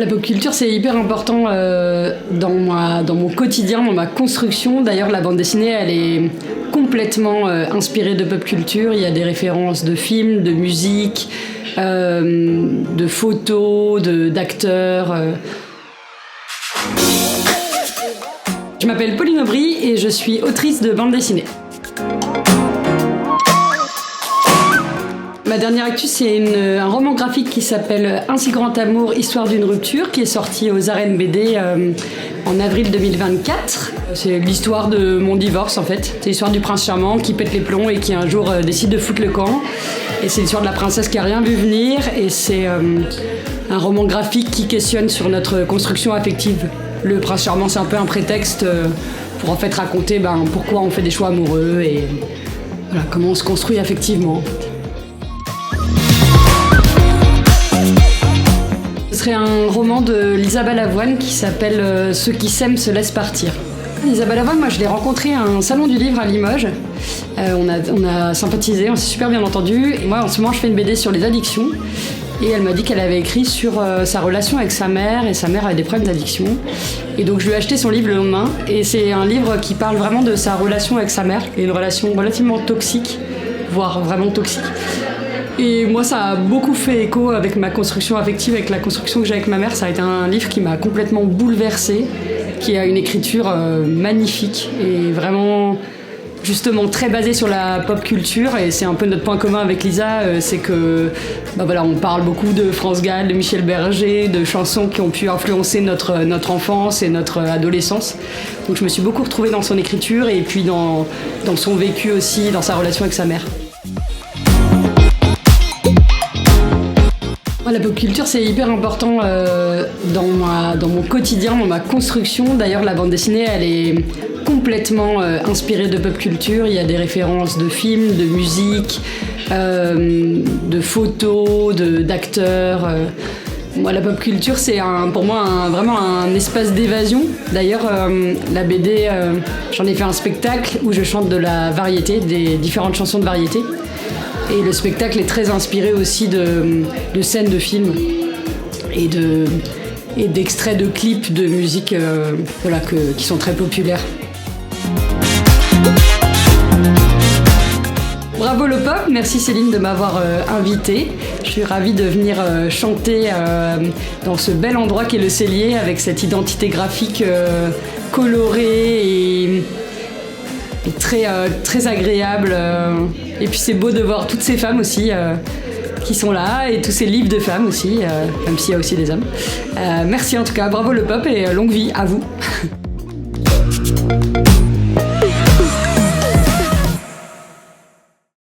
La pop culture, c'est hyper important dans mon quotidien, dans ma construction. D'ailleurs, la bande dessinée, elle est complètement inspirée de pop culture. Il y a des références de films, de musique, de photos, d'acteurs. Je m'appelle Pauline Aubry et je suis autrice de bande dessinée. Ma dernière actu, c'est un roman graphique qui s'appelle Un si grand amour, histoire d'une rupture, qui est sorti aux arènes BD en avril 2024. C'est l'histoire de mon divorce en fait. C'est l'histoire du prince charmant qui pète les plombs et qui un jour décide de foutre le camp. Et c'est l'histoire de la princesse qui a rien vu venir. Et c'est un roman graphique qui questionne sur notre construction affective. Le prince charmant, c'est un peu un prétexte pour en fait raconter pourquoi on fait des choix amoureux et voilà, comment on se construit affectivement. Ce serait un roman de Lisa Balavoine qui s'appelle Ceux qui s'aiment se laissent partir. Lisa Balavoine, moi je l'ai rencontrée à un salon du livre à Limoges. On a sympathisé, on s'est super bien entendu. Et moi en ce moment je fais une BD sur les addictions. Et elle m'a dit qu'elle avait écrit sur sa relation avec sa mère, et sa mère avait des problèmes d'addiction. Et donc je lui ai acheté son livre le lendemain. Et c'est un livre qui parle vraiment de sa relation avec sa mère, qui est une relation relativement toxique, voire vraiment toxique. Et moi, ça a beaucoup fait écho avec ma construction affective, avec la construction que j'ai avec ma mère. Ça a été un livre qui m'a complètement bouleversée, qui a une écriture magnifique et vraiment, justement, très basée sur la pop culture. Et c'est un peu notre point commun avec Lisa, c'est que, on parle beaucoup de France Gall, de Michel Berger, de chansons qui ont pu influencer notre enfance et notre adolescence. Donc je me suis beaucoup retrouvée dans son écriture et puis dans son vécu aussi, dans sa relation avec sa mère. La pop culture, c'est hyper important dans mon quotidien, dans ma construction. D'ailleurs, la bande dessinée, elle est complètement inspirée de pop culture. Il y a des références de films, de musique, de photos, d'acteurs. La pop culture, c'est pour moi vraiment un espace d'évasion. D'ailleurs, la BD, j'en ai fait un spectacle où je chante de la variété, des différentes chansons de variété. Et le spectacle est très inspiré aussi de scènes de films et d'extraits de clips de musique qui sont très populaires. Bravo le pop, merci Céline de m'avoir invitée. Je suis ravie de venir chanter dans ce bel endroit qu'est le Cellier avec cette identité graphique colorée et très agréable. Et puis c'est beau de voir toutes ces femmes aussi qui sont là et tous ces livres de femmes aussi, même s'il y a aussi des hommes. Merci en tout cas, bravo le pop et longue vie à vous.